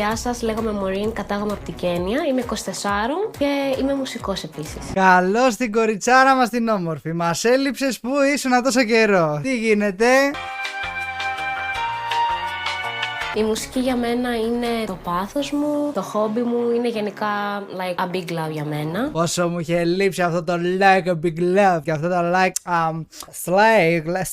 Γεια σας, λέγομαι Μωρίν, κατάγομαι από την Κένια, είμαι 24 και είμαι μουσικός επίσης. Καλώς την κοριτσάρα μας την όμορφη. Μας έλειψες, πού ήσουν τόσο καιρό? Τι γίνεται? Η μουσική για μένα είναι το πάθος μου, το χόμπι μου, είναι γενικά like a big love για μένα. Όσο μου είχε λείψει αυτό το like a big love και αυτό το like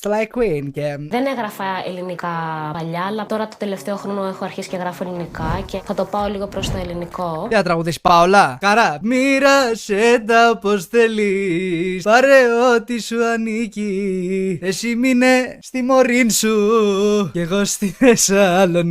slay queen και... Δεν έγραφα ελληνικά παλιά, αλλά τώρα το τελευταίο χρόνο έχω αρχίσει και γράφω ελληνικά και θα το πάω λίγο προς το ελληνικό. Τι θα τραγουδήσεις, Παόλα? Καρά. Μοίρασε τα πως θέλεις, πάρε ό,τι σου ανήκει. Εσύ μείνε στη Μωρίν σου κι εγώ στη Θεσσαλονίκη.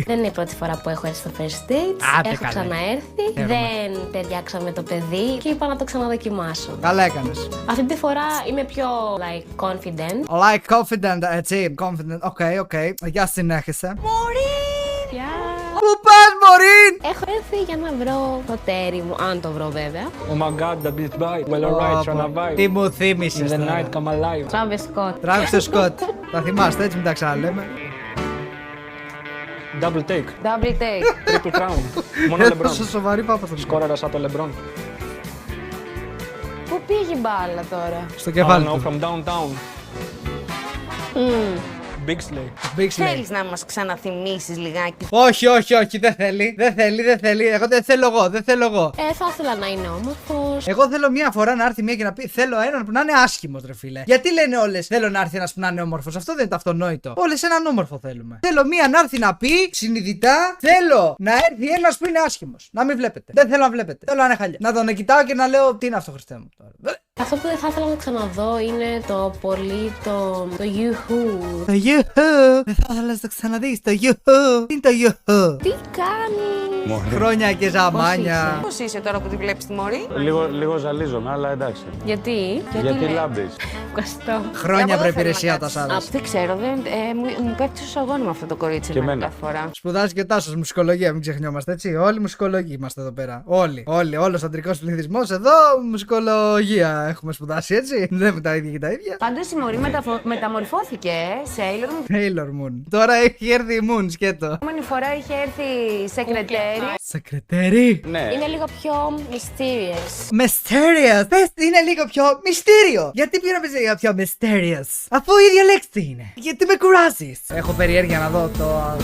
Δεν είναι η πρώτη φορά που έχω έρθει στο first date. Έχω ξαναέρθει. Δεν ταιριάξα με το παιδί και είπα να το ξαναδοκιμάσω. Καλά έκανες. Αυτή τη φορά είμαι πιο like confident. Like confident, έτσι. Confident. Οκ. Για συνέχισε. Μωρίν! Γεια! Πού πας, Μωρίν? Έχω έρθει για να βρω το τέρι μου, αν το βρω βέβαια. Oh my god, the beat bite. Well, alright, trying to vibe. Τι μου θύμισες In the τώρα? night, come alive. Travis Scott. Travis το Σκοτ. Τα θυμάστε, έτσι μην τα ξαναλέμε. Double take. Double take. Triple crown. Μόνο Τόσο LeBron. σοβαρή πάπα στον Σκόραρα σαν το LeBron. Πού πήγε η μπάλα τώρα? Στο Oh κεφάλι no, του. from downtown. Big Slay. Big Slay. Θέλεις να μας ξαναθυμίσεις λιγάκι? Όχι, δεν θέλει. Εγώ δεν θέλω εγώ. Θα ήθελα να είναι όμορφος. Εγώ θέλω μία φορά να έρθει μία και να πει: θέλω έναν που να είναι άσχημος, ρε φίλε. Γιατί λένε όλες: θέλω να έρθει ένας που να είναι όμορφος? Αυτό δεν είναι το αυτονόητο. Όλες έναν όμορφο θέλουμε. Θέλω μία να έρθει να πει συνειδητά: θέλω να έρθει ένας που είναι άσχημος. Να μην βλέπετε. Δεν θέλω να βλέπετε. Θέλω να είναι χαλιά. Να τον κοιτάω και να λέω: τι είναι αυτό, Χριστέ μου τώρα. Αυτό που δεν θα ήθελα να ξαναδώ είναι το πολύ το Yoo-hoo. Το Yoo-hoo. Δεν θα ήθελα να το ξαναδείς. Το Yoo-hoo. Τι είναι το Yoo-hoo? Τι κάνει? Χρόνια και ζαμάνια. Πώς είσαι τώρα που τη βλέπεις τη Μωρή? Λίγο ζαλίζομαι, αλλά εντάξει. Γιατί? Γιατί λάμπεις. Ευχαριστώ. Χρόνια προϋπηρεσία τα Α, σας. δεν ξέρω, μου πέφτει στο σαγόνι με αυτό το κορίτσι Και εμένα. κάθε φορά. Σπουδάζει και ο Τάσος μουσικολογία, μην ξεχνιόμαστε, έτσι. Όλοι μουσικολόγοι είμαστε εδώ πέρα. Όλος ο αντρικός πληθυσμός εδώ μουσικολογία έχουμε σπουδάσει, έτσι. Δεν είναι τα ίδια και τα ίδια. Πάντως η Μωρή μεταμορφώθηκε σε Sailor Moon. Taylor Moon. Τώρα έχει έρθει η Moon, σκέτο. Την επόμενη φορά είχε έρθει σεκρετέρι. Σεκρετέρι. Ναι. Είναι λίγο πιο mysterious. Mysterious. Πες είναι λίγο πιο μυστήριο. Γιατί πήραμε για πιο mysterious? Αφού η ίδια λέξη είναι. Γιατί με κουράζεις? Έχω περιέργεια να δω το.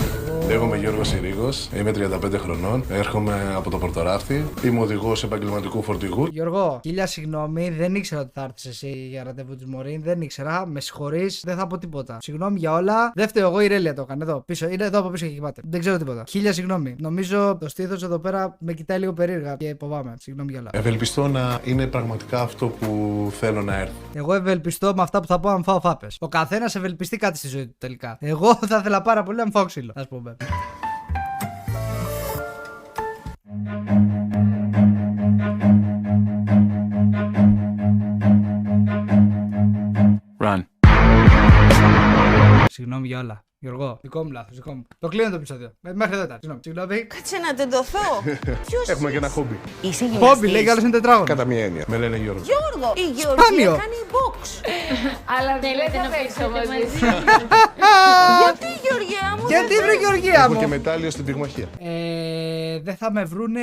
Λέγομαι Γιώργος Συρίγος, είμαι 35 χρονών, έρχομαι από το Πορτοράφτη, είμαι οδηγός επαγγελματικού φορτηγού. Γιώργο, χίλια συγγνώμη, δεν ήξερα ότι θα έρθεις εσύ για ραντεβού της Μωρίν. Δεν ήξερα, με συγχωρείς, δεν θα πω τίποτα. Συγγνώμη για όλα. Δεν φταίω εγώ, η Ρέλια το έκανε. Εδώ πίσω, είναι εδώ από πίσω και κοιμάται. Δεν ξέρω τίποτα. Χίλια συγγνώμη. Νομίζω το στήθος εδώ πέρα με κοιτάει λίγο περίεργα και φοβάμαι. Συγγνώμη για όλα. Ευελπιστώ να είναι πραγματικά αυτό που θέλω να έρθει. Εγώ ευελπιστώ με αυτά που θα πω αν φάω φάπες. Ο καθένας ευελπιστεί κάτι στη ζωή του τελικά. Εγώ θα ήθελα πάρα πολύ να φάω ξύλο, ας πούμε. Run. Συγγνώμη για όλα. Γιώργο, δικό μου λάθος, δικό μου. Το κλείνω το επεισόδιο. Μέχρι εδώ ήταν. Συγγνώμη. Κάτσε να τεντωθώ. Ποιος Έχουμε και ένα χόμπι. είσαι Χόμπι, γυμναστής? λέει κι άλλος είναι τετράγωνο. Κατά μία έννοια. Με λένε Γιώργο. Γιώργο, η Σπάνιο. Γεωργία κάνει box. Αλλά Θέλετε να παίξω μαζί? γιατί Γεωργία μου? Γιατί βρε Γεωργία Έχω και μου. μετάλλιο στην πυγμαχία. Δεν θα με βρούνε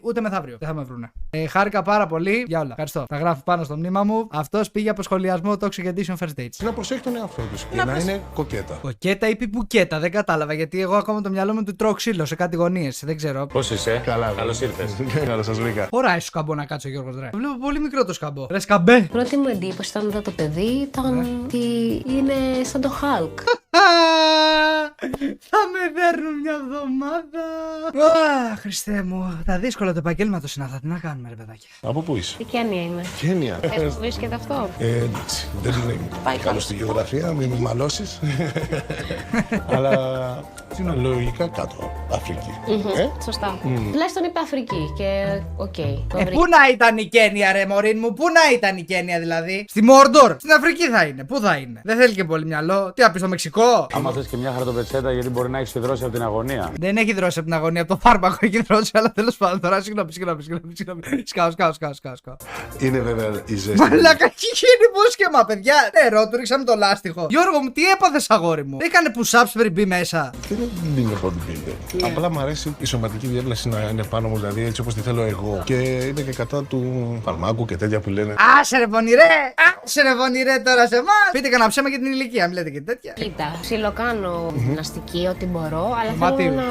ούτε μεθαύριο. Δεν θα με βρούνε. Χάρηκα πάρα πολύ για όλα. Ευχαριστώ. Θα γράφω πάνω στο μνήμα μου. Αυτός πήγε από σχολιασμό Toxic Edition First Dates. Να προσέχει τον εαυτό του και να είναι κοκέτα. Κοκέτα ή πιπουκέτα, δεν κατάλαβα. Γιατί εγώ ακόμα το μυαλό μου του τρώω ξύλο σε κάτι γωνίες. Δεν ξέρω. Πώς είσαι? Καλά, Καλώς ήρθες. Καλώς σας βρήκα. Χωράει σκαμπό να κάτσει ο Γιώργος ρε. Βλέπω πολύ μικρό το σκαμπό. Ρε σκαμπέ. Η πρώτη μου εντύπωση όταν είδα το παιδί ήταν ότι είναι σαν το Hulk. Θα με δέρνουν μια εβδομάδα. Χριστέ μου, τα δύσκολα του επαγγέλματος είναι αυτά. Τι να κάνουμε, ρε παιδάκια. Από πού είσαι? Τι Κένια είμαι. Κένια. Πού βρίσκεται αυτό? Εντάξει, δεν είναι καλό στη γεωγραφία, μην με μαλώσεις. Αλλά λογικά κάτω, Αφρική. Σωστά. Τουλάχιστον είπε Αφρική και οκ. Το βρήκα. Πού να ήταν η Κένια, ρε Μωρίν μου, πού να ήταν η Κένια δηλαδή? Στη Μόρντορ, στην Αφρική θα είναι, πού θα είναι? Δεν θέλει και πολύ μυαλό. Τι να πει στο Μεξικό? Άμα θες και μια χαρά το ρετσέτα γιατί μπορεί να έχει δρώσει από την αγωνία. Δεν έχει δρώσει από την αγωνία, από το φάρμακο έχει δρώσει, αλλά τέλος πάντων τώρα. Συγγνώμη. Σκάω. Είναι βέβαια η ζέστη. Μαλάκα, έχει γίνει υπόσχεμα, παιδιά. Νερό, του ρίξαμε το λάστιχο. Γιώργο μου, τι έπαθε, αγόρι μου. Έκανε push-ups πριν μπει μέσα. Δεν είναι bodybuilder. Απλά μου αρέσει η σωματική διέβλαση να είναι πάνω μου, δηλαδή έτσι όπως τη θέλω εγώ. Και είναι και κατά του φαρμάκου και τέτοια που λένε. Άσε ρε πονηρέ τώρα σε εμάς. Πείτε κανένα ψέμα για την ηλικία, μιλάτε και τέτοια. Κοίτα, ψιλοκάνω γυμναστική ό,τι μπορώ, αλλά θέλω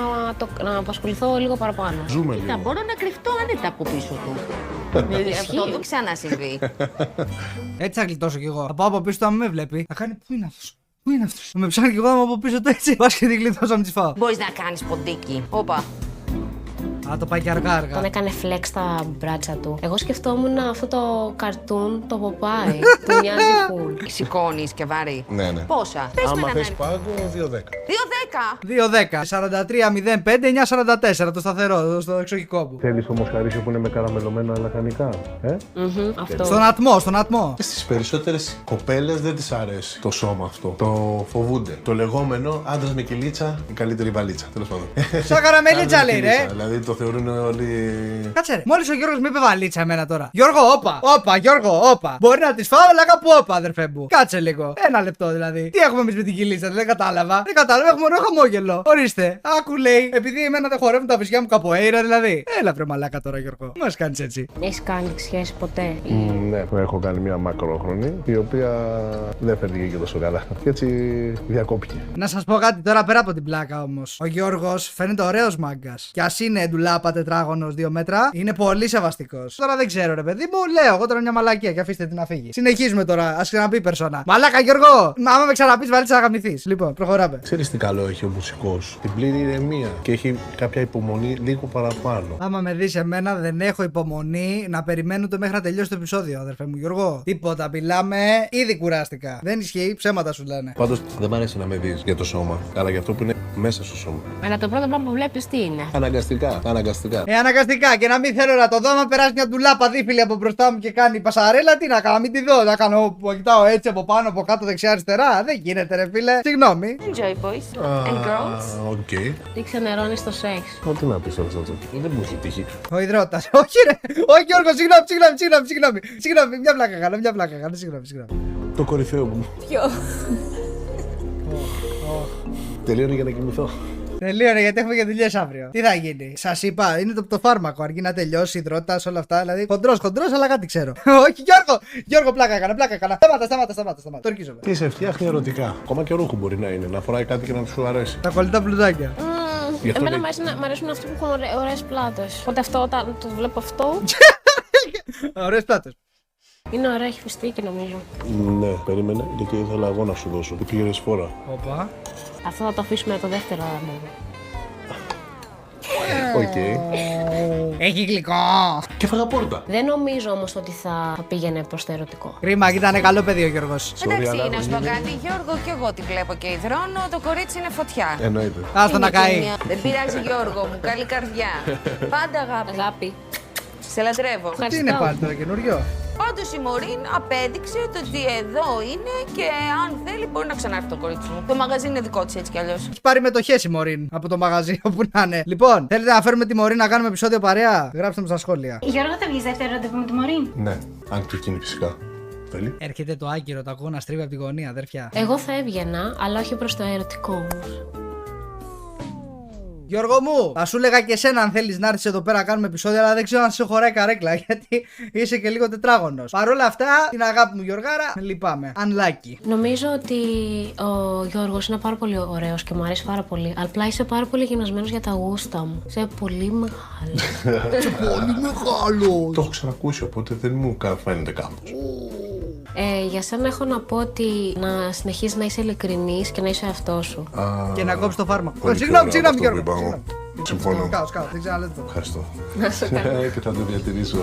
να απασχοληθώ λίγο παραπάνω. Ζούμε Κοίτα, λίγο. μπορώ να κρυφτώ άνετα από πίσω του. Αυτό δεν ξανασυμβεί. Έτσι θα γλιτώσω κι εγώ. Θα πάω από πίσω του, άμα με βλέπει. Θα κάνει, πού είναι αυτός. Πού είναι αυτός. Θα με ψάχνει κι εγώ άμα από πίσω του έτσι. Πας και τη γλιτώσω να τη φάω. Μπορείς να κάνεις ποντίκι. Όπα. Α, το πάει και αργά. Τον έκανε flex στα μπράτσα του. Εγώ σκεφτόμουν αυτό το καρτούν, το Popeye. Του μοιάζει full. Σηκώνεις και βαρύ. Ναι. Πόσα. Πες με Άμα έναν θες αριθμό. πάγκο, 2-10. 2-10. 43-05-9-44. Το σταθερό, στο εξοχικό μου. Θέλεις όμως χαρίσιο που είναι με καραμελωμένα λαχανικά, Αυτό. Στον ατμό. Στις περισσότερες κοπέλες δεν τις αρέσει το σώμα αυτό. Το φοβούνται. Το λεγόμενο άντρας με κυλίτσα, η καλύτερη βαλίτσα. Τέλος πάντων. Σαν καραμελίτσα Άντρας με λέει, ρε. κυλίτσα, Δηλαδή το θεωρούν όλοι. Κάτσε ρε. Μόλις ο Γιώργος με είπε βαλίτσα εμένα τώρα. Γιώργο, όπα, Γιώργο, όπα. Μπορεί να τη φάω, αλλά κάπου όπα, αδερφέ μου. Κάτσε λίγο. Ένα λεπτό δηλαδή. Τι έχουμε εμείς με την κυλίτσα, δεν κατάλαβα. Έχουμε ωραίο χαμόγελο. Ορίστε. Άκου λέει. Επειδή εμένα δεν χορεύουν τα βυζιά μου καποέιρα δηλαδή. Έλα βρε μαλάκα τώρα, Γιώργο. Μα κάνει έτσι. Έχεις κάνει σχέση ποτέ? Ναι, έχω κάνει μια μακρόχρονη, η οποία δεν φέρνει και τόσο καλά. Και έτσι διακόπηκε. Να σας πω κάτι τώρα πέρα από την πλάκα όμως. Ο Γιώργος φαίνεται ωραίος μάγκας. Κι ας είναι ντουλάπα τετράγωνος 2 μέτρα, είναι πολύ σεβαστικός. Τώρα δεν ξέρω ρε παιδί μου, λέω εγώ τώρα μια μαλακία και αφήστε την να φύγει. Συνεχίζουμε τώρα, ας ξαναπεί περσόνα. Μαλάκα Γιώργο! Μα άμα με ξαναπείς βαλίτσα να γαμηθείς. Λοιπόν, προχωράμε. Ξέρεις τι καλό έχει ο μουσικός. Την πλήρη ηρεμία και έχει κάποια υπομονή λίγο παραπάνω. Άμα με δεις εμένα, δεν έχω υπομονή να περιμένω το μέχρι να τελειώσει το επεισόδιο, αδερφέ μου Γιώργο. Τίποτα, μιλάμε, ήδη κουράστηκα. Δεν ισχύει, ψέματα σου λένε. Πάντως δεν μ' αρέσει να με δεις για το σώμα, αλλά για αυτό που είναι μέσα στο σώμα. Αλλά το πρώτο πράγμα που βλέπεις τι είναι? Αναγκαστικά. Αναγκαστικά και να μην θέλω να το δω. Άμα περάσει μια ντουλάπα δίπλη από μπροστά μου και κάνει πασαρέλα, τι να κάνω, μην τη δω. Να κάνω που κοιτάω έτσι από πάνω, από κάτω, δεξιά, αριστερά. Δεν γίνεται, ρε φίλε. Συγγνώμη. Enjoy, boys and girls. Οκ. Τι ξενερώνει στο σεξ? Τι να πεις αυτό. Δεν μου έχει τύχει. Ο υδρότας. Όχι, ρε. Όχι, Γιώργο, συγγνώμη. Μια πλάκα κάνω. Συγγνώμη. Το κορυφαίο μου. Ποιο? Τελείωνε για να κοιμηθώ. Τελείωνε γιατί έχουμε και δουλειές αύριο. Τι θα γίνει? Σας είπα, είναι το φάρμακο. Αρκεί να τελειώσει, υδρότας, όλα αυτά. Δηλαδή, χοντρός, αλλά κάτι ξέρω. Όχι, Γιώργο, πλάκα έκανα. Σταμάτα. Το ορκίζομαι. Τι σε φτιάχνει ερωτικά. Ακόμα και ρούχο μπορεί να είναι. Να φοράει κάτι και να σου αρέσει. Τα κολλητά μπλουζάκια. Γι' αυτό Εμένα λέει- μ' αρέσουν αυτοί που έχουν ωραίες πλάτες. Οπότε αυτό, όταν το βλέπω αυτό, Ωραίες πλάτες. είναι ωραία, έχει φιστίκι νομίζω. Ναι, περίμενε, γιατί ήθελα εγώ να σου δώσω. Τι πήγες φορά. Όπα. Αυτό θα το αφήσουμε το δεύτερο άλμπομ. Οκ. Έχει γλυκό. Και φάγα πόρτα. Δεν νομίζω όμως ότι θα πήγαινε προς το ερωτικό. Κρίμα, ήταν καλό παιδί ο Γιώργος. Εντάξει, αλλά να σου πω είναι- κάτι, Γιώργο, και εγώ την βλέπω και υδρώνω. Το κορίτσι είναι φωτιά. Εννοείται. Άστο να Είναι καεί. και μια- Δεν πειράζει, Γιώργο μου, καλή καρδιά. Πάντα αγάπη. Αγάπη. Σε λατρεύω. Τι είναι πάλι τώρα καινούριο. Όντως η Μωρίν απέδειξε το ότι εδώ είναι και αν θέλει μπορεί να ξανάρθει το κορίτσι μου. Το μαγαζί είναι δικό της έτσι κι αλλιώς. Έχει πάρει μετοχές η Μωρίν από το μαγαζί όπου να είναι. Λοιπόν, θέλετε να φέρουμε τη Μωρίν να κάνουμε επεισόδιο παρέα? Γράψτε μου στα σχόλια. Γιώργο, θα βγεις δεύτερο ραντεβού με τη Μωρίν? Ναι, αν και εκείνη φυσικά. Θέλει. Έρχεται το άκυρο, το ακούω να στρίβει από τη γωνία, αδέρφια. Εγώ θα έβγαινα, αλλά όχι προς το ερωτικό όμως. Γιώργο μου, θα σου έλεγα και εσένα αν θέλεις να έρθεις εδώ πέρα να κάνουμε επεισόδια, αλλά δεν ξέρω αν σε χωράει καρέκλα γιατί είσαι και λίγο τετράγωνος. Παρ' όλα αυτά, την αγάπη μου Γιωργάρα, λυπάμαι. Unlucky. Νομίζω ότι ο Γιώργος είναι πάρα πολύ ωραίος και μου αρέσει πάρα πολύ. Απλά είσαι πάρα πολύ γυμνασμένος για τα γούστα μου. Είσαι πολύ μεγάλο. Πολύ μεγάλο. Το έχω ξανακούσει, οπότε δεν μου φαίνεται κάπως. Για σένα έχω να πω ότι να συνεχίσεις να είσαι ειλικρινής και να είσαι εαυτός σου. Και να κόψει το φάρμακο. Πολύ Συγγνώμη, ωραία αυτό Γιώργο. που είπα εγώ. Συγγνώμη. Συμφωνώ. Κάος, δεν ξέρω να λέτε το. Ευχαριστώ. Και θα το διατηρήσω.